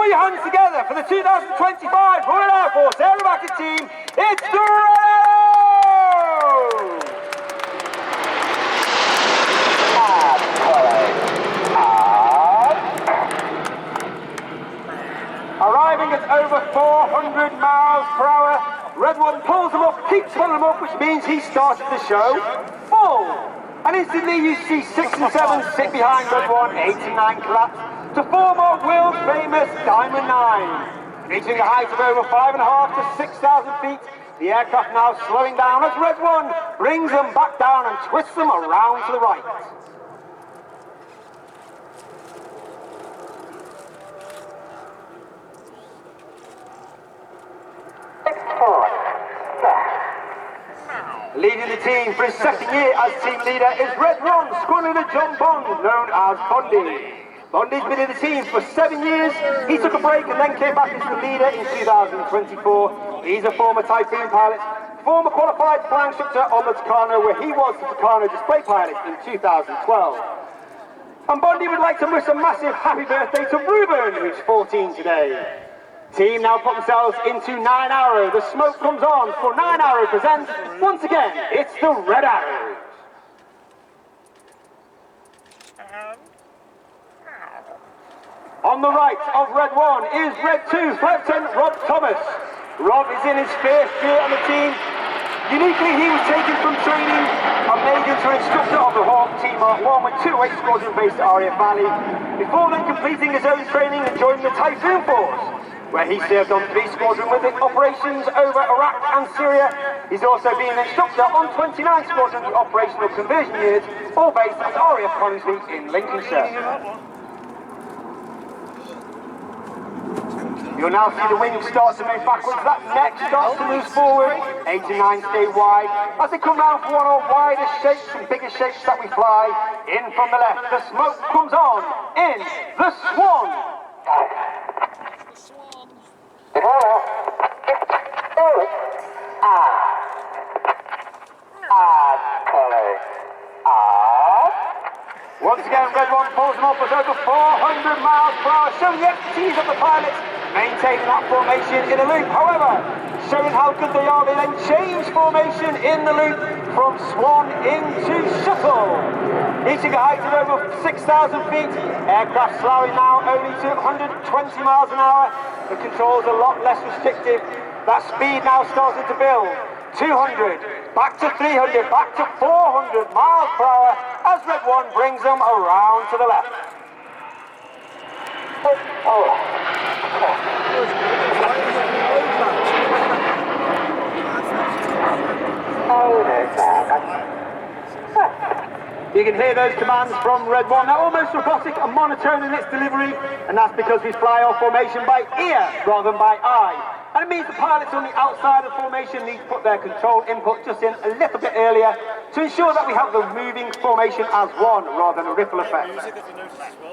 Put your hands together for the 2025 Royal Air Force Aerobatic Team. It's the Red Arrows! Arriving at over 400 miles per hour, Red One pulls them up, keeps pulling them up, which means he started the show full. And instantly you see 6 and 7 sit behind Red One, 8 and 9 collapse, to form our world famous Diamond 9. Reaching a height of over 5.5 to 6,000 feet, the aircraft now slowing down as Red One brings them back down and twists them around to the right. Leading the team for his second year as team leader is Red One, Squadron Leader John Bond, known as Bondy. Bondy's been in the team for 7 years. He took a break and then came back as the leader in 2024. He's a former Typhoon pilot, former qualified flying instructor on the Tucano, where he was the Tucano display pilot in 2012. And Bondy would like to wish a massive happy birthday to Ruben, who's 14 today. Team now put themselves into 9 Arrow. The smoke comes on for 9 Arrow presents, once again, it's the Red Arrows. On the right of Red One is Red 2, Flight Lieutenant Rob Thomas. Rob is in his first year on the team. Uniquely, he was taken from training and made into an instructor of the Hawk Team Mark 1 with 208 Squadron based at RAF Valley, before then completing his own training and joining the Typhoon Force, where he served on 3 Squadron with operations over Iraq and Syria. He's also been an instructor on 29 Squadron operational conversion units, all based at RAF Coningsby in Lincolnshire. You'll now see the wings start to move backwards, that neck starts to move forward, 8 and 9 stay wide, as they come round for one of the widest shapes and biggest shapes that we fly. In from the left, the smoke comes on, in, the Swan. Once again, Red One pulls them off at over 400 miles per hour, showing the expertise of the pilots, maintaining that formation in a loop. However, showing how good they are, they then change formation in the loop from Swan into Shuttle. Reaching a height of over 6,000 feet, aircraft slowing now only to 120 miles an hour. The controls are a lot less restrictive. That speed now starting to build. 200, back to 300, back to 400 miles per hour as Red One brings them around to the left. You can hear those commands from Red One. They're almost robotic and monotone in its delivery, and that's because we fly our formation by ear rather than by eye. And it means the pilots on the outside of the formation need to put their control input just in a little bit earlier to ensure that we have the moving formation as one rather than a ripple effect.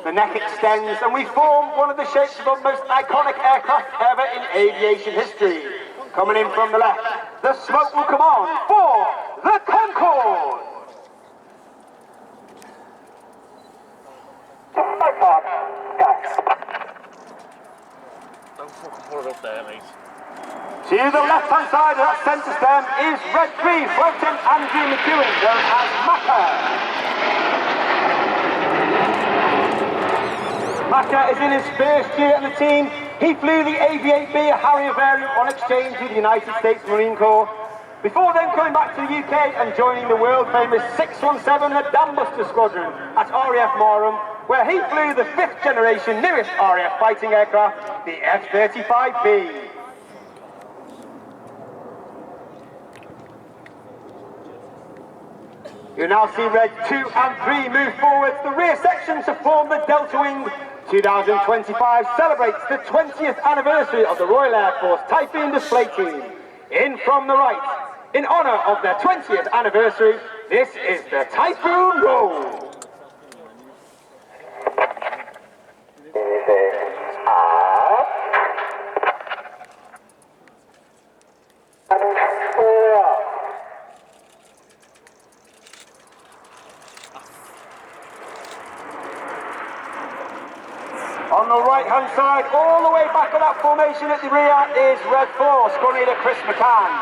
The neck extends and we form one of the shapes of the most iconic aircraft ever in aviation history. Coming in from the left, the smoke will come on for the Concorde. Don't fucking put it up there, mate. To the left-hand side of that centre stem is Red 3, Flight Lieutenant Andrew McEwen, known as Macca. Macca is in his first year on the team. He flew the AV-8B Harrier variant on exchange with the United States Marine Corps, before then coming back to the UK and joining the world-famous 617 Dambuster Squadron at RAF Marham, where he flew the 5th generation newest RAF fighting aircraft, the F-35B. You now see Red 2 and 3 move forwards, the rear section to form the Delta Wing. 2025 celebrates the 20th anniversary of the Royal Air Force Typhoon display team. In from the right, in honour of their 20th anniversary, this is the Typhoon Roll. On the right-hand inside, all the way back of that formation at the RIAT is Red 4, squad leader Chris McCann.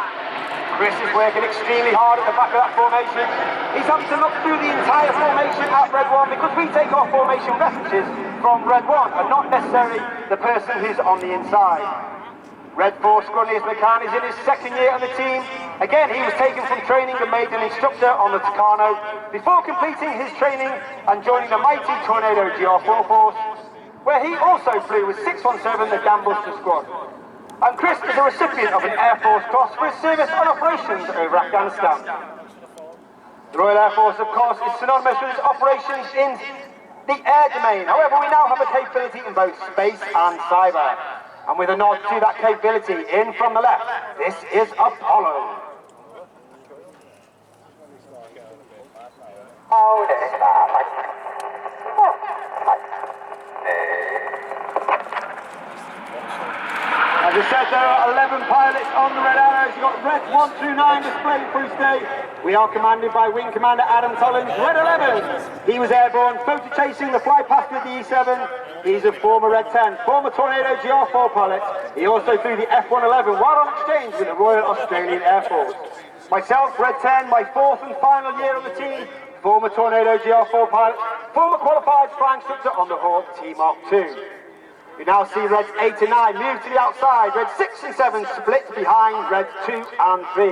Chris is working extremely hard at the back of that formation. He's having to look through the entire formation at Red 1 because we take our formation references from Red 1 and not necessarily the person who's on the inside. Red 4 squad leader McCann is in his second year on the team. Again, he was taken from training and made an instructor on the Tucano before completing his training and joining the mighty Tornado GR4 force, where he also flew with 617, the Gambuster squad. And Chris is a recipient of an Air Force Cross for his service on operations over Afghanistan. The Royal Air Force, of course, is synonymous with its operations in the air domain. However, we now have a capability in both space and cyber. And with a nod to that capability, in from the left, this is Apollo. As I said, there are 11 pilots on the Red Arrows. You've got Red 1 through 9 displayed for each day. We are commanded by Wing Commander Adam Tollins, Red 11. He was airborne, photo chasing the fly past with the E7. He's a former Red 10, former Tornado GR4 pilot. He also flew the F111 while on exchange with the Royal Australian Air Force. Myself, Red 10, my fourth and final year on the team, former Tornado GR4 pilot, former qualified flying instructor on the Hawk T-Mark II. We now see Reds 8 and 9 move to the outside, Reds 6 and 7 split behind Reds 2 and 3.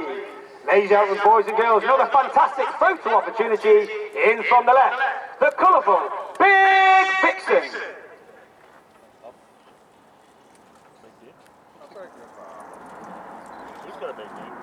Ladies and gentlemen, boys and girls, another fantastic photo opportunity in from the left. The colourful Big Vixen. He's got a big name.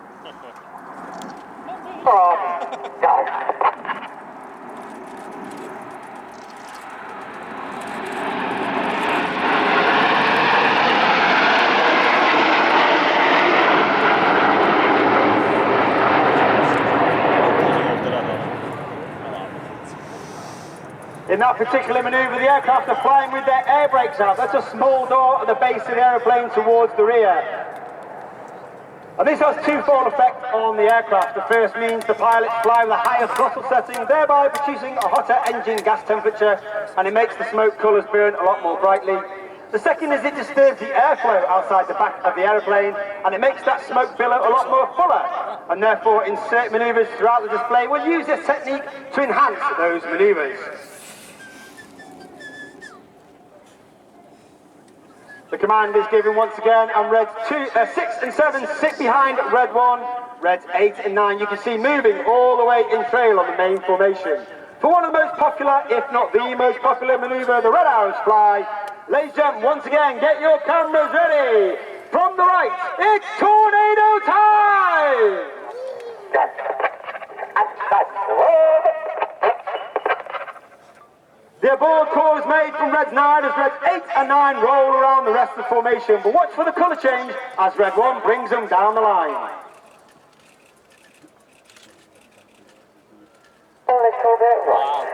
In that particular manoeuvre, the aircraft are flying with their air brakes out. That's a small door at the base of the aeroplane towards the rear. And this has twofold effect on the aircraft. The first means the pilots fly with a higher throttle setting, thereby producing a hotter engine gas temperature, and it makes the smoke colours burn a lot more brightly. The second is it disturbs the airflow outside the back of the aeroplane, and it makes that smoke billow a lot more fuller. And therefore, in certain manoeuvres throughout the display, we'll use this technique to enhance those manoeuvres. The command is given once again, and Reds 6 and 7 sit behind Red 1, Reds 8 and 9 you can see moving all the way in trail on the main formation. For one of the most popular, if not the most popular manoeuvre the Red Arrows fly, ladies and gentlemen, once again, get your cameras ready. From the right, it's Tornado time! The aboard call is made from Reds 9 as Reds 8 and 9 roll around the rest of the formation, but watch for the colour change as Red 1 brings them down the line. A little bit right.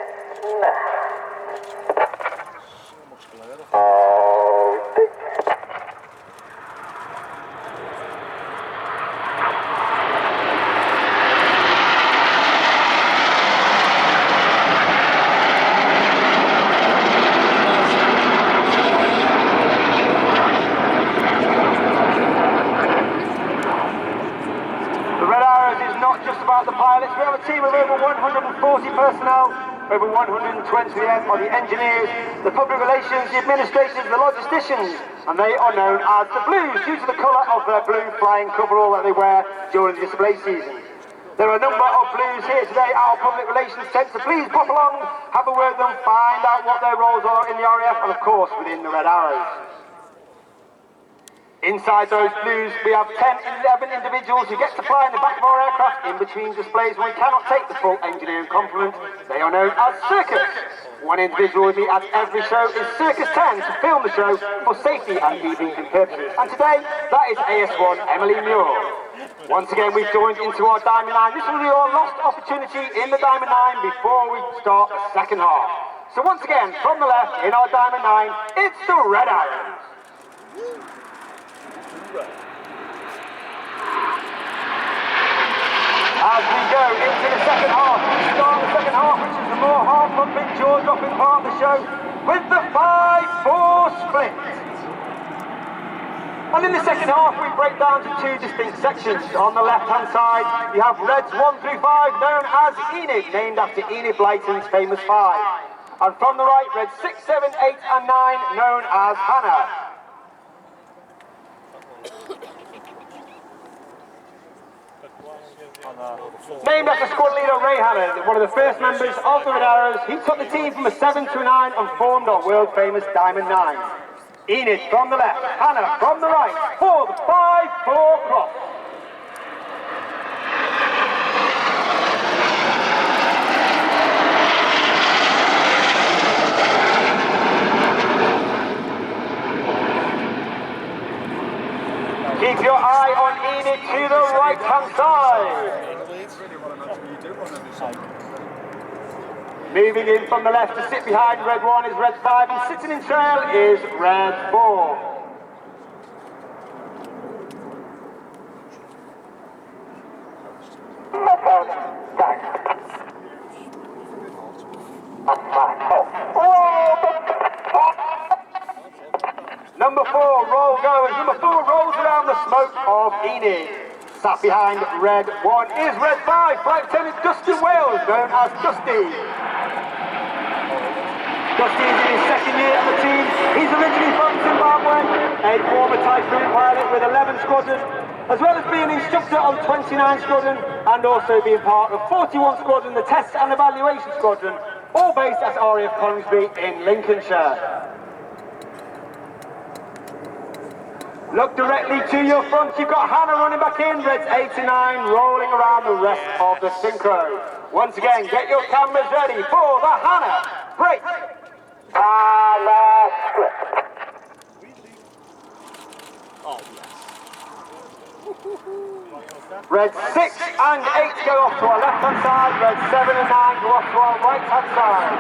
The pilots, we have a team of over 140 personnel, over 120 are the engineers, the public relations, the administrators, the logisticians, and they are known as the Blues due to the colour of their blue flying coverall that they wear during the display season. There are a number of Blues here today. Our public relations tent, so please pop along, have a word with them, find out what their roles are in the RAF and of course within the Red Arrows. Inside those Blues, we have 10, 11 individuals who get to fly in the back of our aircraft in between displays when we cannot take the full engineering complement. They are known as Circus. One individual will be at every show is Circus 10 to film the show for safety and debriefing purposes. And today, that is AS1 Emily Muir. Once again, we've joined into our Diamond 9. This will be our last opportunity in the Diamond 9 before we start the second half. So once again, from the left, in our Diamond 9, it's the Red Arrows. As we go into the second half, we start the second half, which is the more heart-pumping, jaw-dropping part of the show, with the 5-4 split. And in the second half, we break down to two distinct sections. On the left-hand side, you have Reds 1 through 5, known as Enid, named after Enid Blyton's famous 5. And from the right, Reds 6, 7, 8 and 9, known as Hannah. Named after squad leader Ray Hannah, one of the first members of the Red Arrows, he took the team from a 7 to a 9 and formed our world-famous Diamond 9. Enid from the left, Hannah from the right, for the 5-4 cross. Keep your eye on Enid to the right-hand side. Moving in from the left to sit behind Red 1 is Red 5, and sitting in trail is Red 4. Number 4, roll goes. Number 4 rolls around the smoke of Enid. Sat behind Red 1 is Red 5, Flight Lieutenant Dustin Wales, known as Dusty. Dusty is in his second year at the team. He's originally from Zimbabwe, a former Typhoon pilot with 11 Squadron, as well as being instructor on 29 Squadron and also being part of 41 Squadron, the Test and Evaluation Squadron, all based at RAF Coningsby in Lincolnshire. Look directly to your front, you've got Hannah running back in, Reds 8 to 9, rolling around the rest of the synchro. Once again, get your cameras ready for the Hannah break. Reds 6 and 8 go off to our left-hand side, Reds 7 and 9 go off to our right-hand side.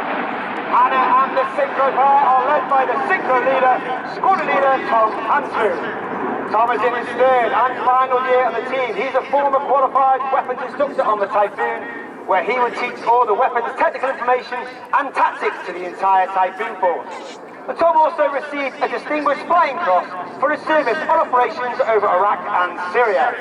Hannah and the synchro pair are led by the synchro leader, squadron leader Tom Hansfield. Tom is in his third and final year on the team. He's a former qualified weapons instructor on the Typhoon, where he would teach all the weapons technical information and tactics to the entire Typhoon force. And Tom also received a Distinguished Flying Cross for his service on operations over Iraq and Syria.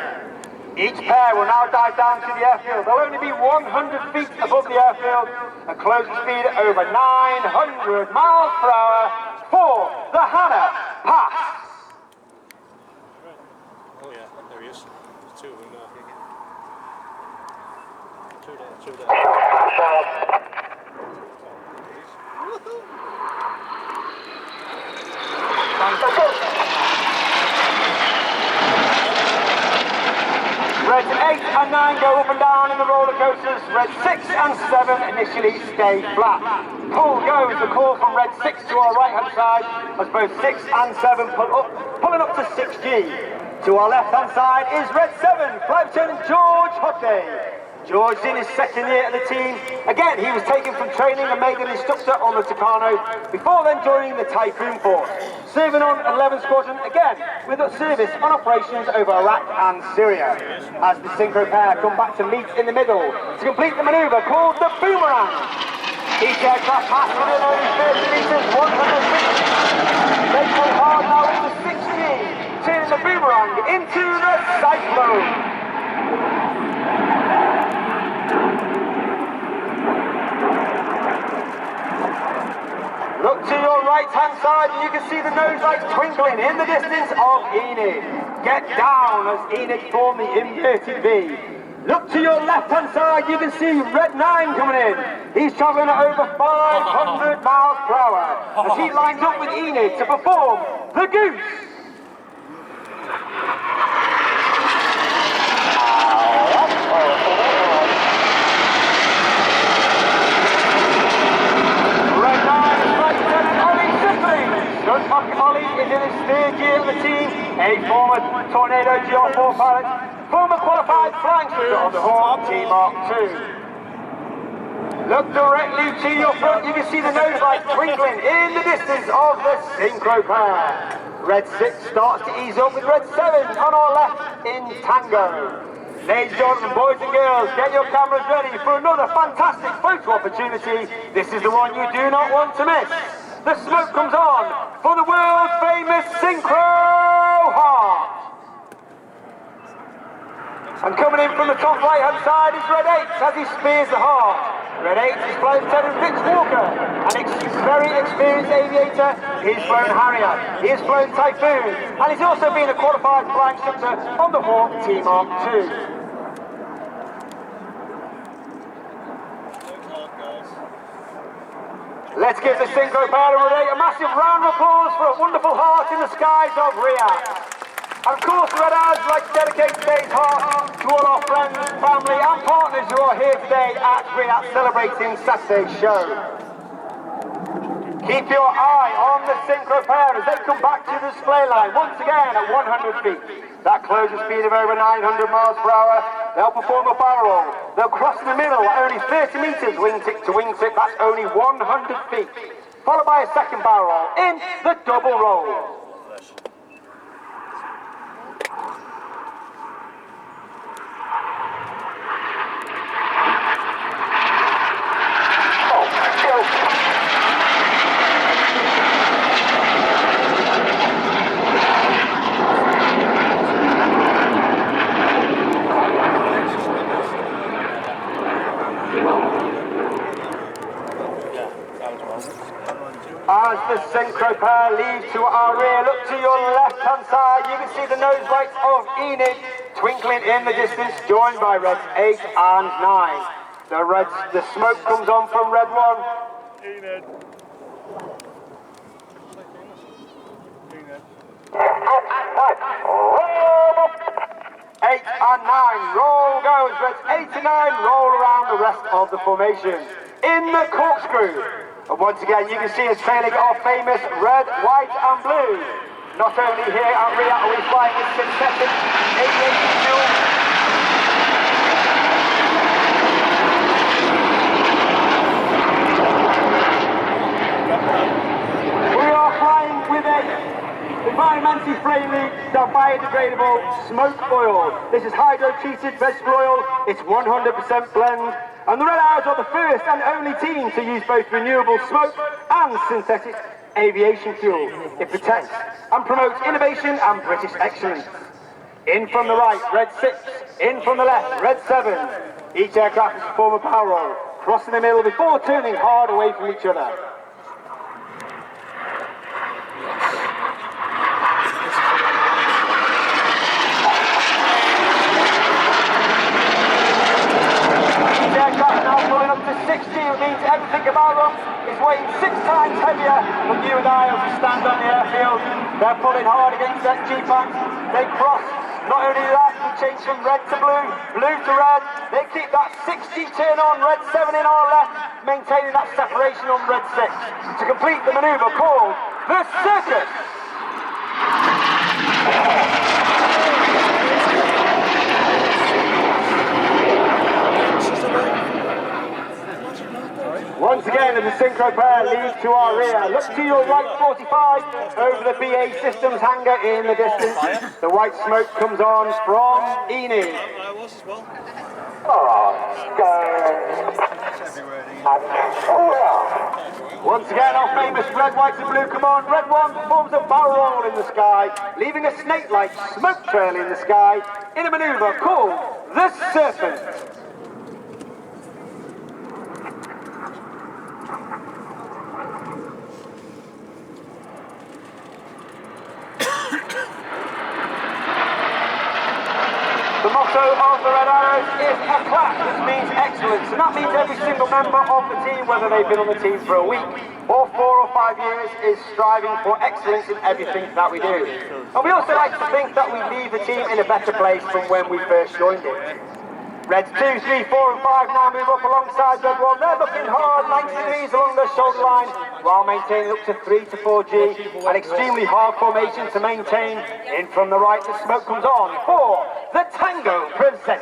Each pair will now dive down to the airfield. They'll only be 100 feet above the airfield and closing speed at over 900 miles per hour for the Hannah pass. Oh yeah, there he is. There's two of them there. Two there. Reds 8 and 9 go up and down in the roller coasters. Reds 6 and 7 initially stay flat. Pull goes, the call from Red 6 to our right hand side as both 6 and 7 pulling up to 6G. To our left hand side is Red 7, Flight Lieutenant George Hockley. George is in his second year at the team. Again, he was taken from training and made an instructor on the Tucano before then joining the Typhoon Force. Serving on 11 Squadron, again, with a service on operations over Iraq and Syria. As the synchro pair come back to meet in the middle to complete the manoeuvre called the Boomerang. Each aircraft passes within only 30 metres, 100 feet. They pull hard now into 6G, turning the Boomerang into the Cyclone. Look to your right-hand side and you can see the nose lights twinkling in the distance of Enid. Get down as Enid form the inverted V. Look to your left-hand side, you can see Red 9 coming in. He's travelling at over 500 miles per hour as he lines up with Enid to perform the Goose. Ollie is in his third year of the team, a former Tornado GR4 pilot, former qualified flying instructor on the Hawk T Mark II. Look directly to your front, you can see the nose lights twinkling in the distance of the synchro pair. Red 6 starts to ease up with Red 7 on our left in Tango. Ladies and gentlemen, boys and girls, get your cameras ready for another fantastic photo opportunity. This is the one you do not want to miss. The smoke comes on for the world famous Synchro High. And coming in from the top right-hand side is Red 8 as he spears the heart. Red 8 is Flight Lieutenant Vince Walker, an very experienced aviator. He's flown RIAT, he has flown Typhoon, and he's also been a qualified flying instructor on the Hawk T-Mark II. Let's give the synchro pair of Red 8 a massive round of applause for a wonderful heart in the skies of RIAT. And of course, Red Arrows would like to dedicate today's heart to all our friends, family and partners who are here today at RIAT celebrating Saturday's show. Keep your eye on the synchro pair as they come back to the display line once again at 100 feet. That closing speed of over 900 miles per hour. They'll perform a barrel roll. They'll cross in the middle at only 30 metres wingtip to wingtip. That's only 100 feet. Followed by a second barrel roll in the double roll. As the synchro pair leaves to our rear, look to your left-hand side. You can see the nose lights of Enid twinkling in the distance, joined by Reds 8 and 9. The smoke comes on from Red 1. Enid. 8 and 9, roll goes. Reds 8 and 9 roll around the rest of the formation. In the corkscrew. And once again, you can see us trailing our famous red, white and blue. Not only here at RIAT are we flying with synthetic aviation fuel. We are flying with a environmentally friendly, biodegradable smoke oil. This is hydro-treated vegetable oil. It's 100% blend. And the Red Arrows are the first and only team to use both renewable smoke and synthetic aviation fuel. It protects and promotes innovation and British excellence. In from the right, Red 6. In from the left, Red 7. Each aircraft is perform a power roll, crossing the middle before turning hard away from each other. Aircraft now pulling up to 60, which means everything about them is weighing 6 times heavier than you and I as we stand on the airfield. They're pulling hard against that G-Bank. They cross. Not only that, we change from red to blue, blue to red. They keep that 60 turn on, Red 7 in our left, maintaining that separation on Red 6 to complete the manoeuvre called the Circus. Once again, as the synchro pair leads to our rear, look to your right 45 over the BA Systems hangar in the distance. The white smoke comes on from Enid. Once again, our famous red, white and blue come on. Red 1 performs a barrel roll in the sky, leaving a snake-like smoke trail in the sky in a manoeuvre called the Serpent. The motto of the Red Arrows is a clap, which means excellence, and that means every single member of the team, whether they've been on the team for a week or 4 or 5 years, is striving for excellence in everything that we do. And we also like to think that we leave the team in a better place from when we first joined it. Reds 2, 3, 4 and 5 now move up alongside Red 1. They're looking hard, 90 degrees along their shoulder line, while maintaining up to 3 to 4G. An extremely hard formation to maintain. In from the right, the smoke comes on for the Tango Present.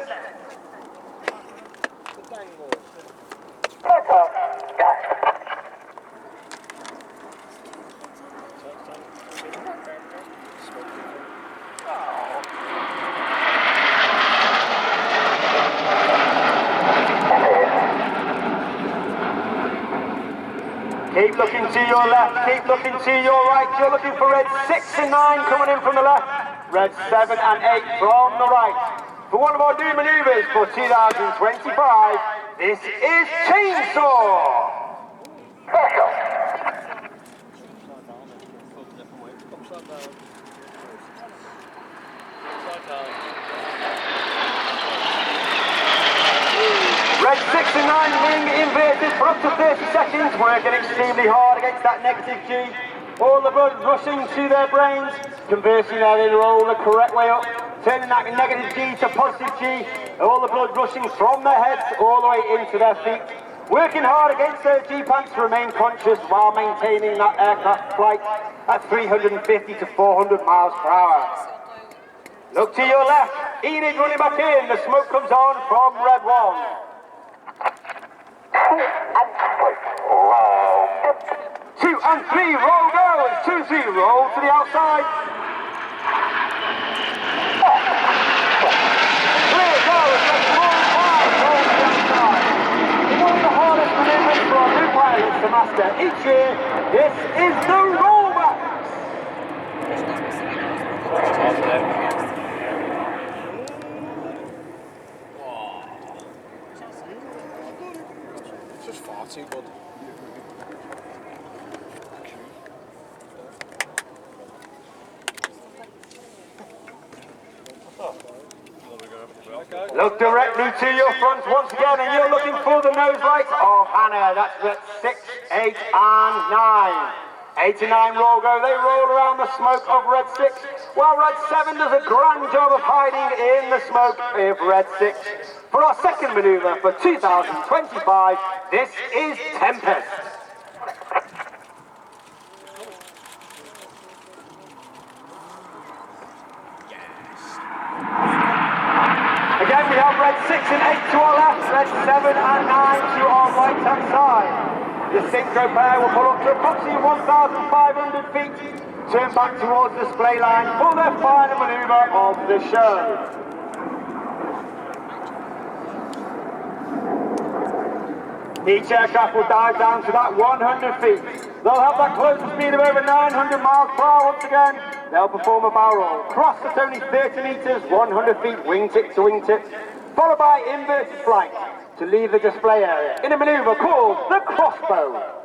Keep looking to your left, keep looking to your right. You're looking for Red 6 and 9 coming in from the left. Red 7 and 8 from the right. For one of our new manoeuvres for 2025, this is Chainsaw. Red 6 and 9 wing inverted for up to 30 seconds, working extremely hard against that negative G. All the blood rushing to their brains, conversing that they roll the correct way up, turning that negative G to positive G, all the blood rushing from their heads all the way into their feet. Working hard against their G-pants to remain conscious while maintaining that aircraft flight at 350 to 400 miles per hour. Look to your left, Enid running back in, the smoke comes on from Red 1. 2 and 3, roll go, it's 2-3, roll to the outside. Clear go, it's 4-5, roll to the outside. One of the hardest maneuvers for our new pilots to master each year, this is the rollback. It's just far too good. Look directly to your front once again, and you're looking for the nose lights of Hannah. That's Red 6, 8 and 9. 8 and 9 roll go, they roll around the smoke of Red 6, while Red 7 does a grand job of hiding in the smoke of Red 6. For our second manoeuvre for 2025, this is Tempest. Again, we have Red 6 and 8 to our left, Red 7 and 9 to our right-hand side. The synchro pair will pull up to approximately 1,500 feet, turn back towards the display line for their final manoeuvre of the show. Each aircraft will dive down to that 100 feet. They'll have that closing speed of over 900 miles per hour once again. They'll perform a barrel roll, cross at only 30 meters, 100 feet wingtip to wingtip, followed by inverted flight to leave the display area in a maneuver called the crossbow.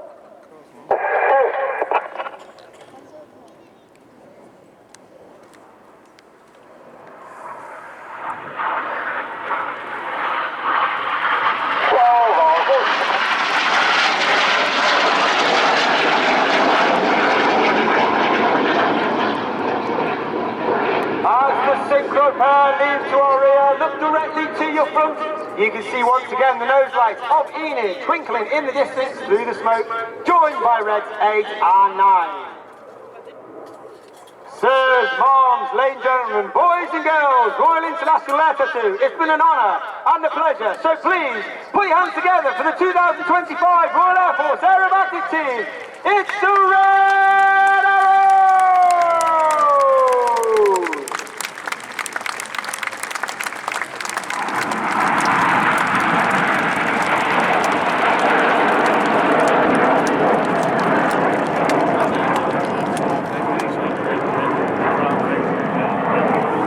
Synchro pair leaves to our rear, look directly to your front. You can see once again the nose lights of Enid twinkling in the distance through the smoke, joined by Reds 8 and 9. Sirs, moms, ladies and gentlemen, boys and girls, Royal International Air Tattoo, it's been an honour and a pleasure. So please, put your hands together for the 2025 Royal Air Force Aerobatic Team. It's the Red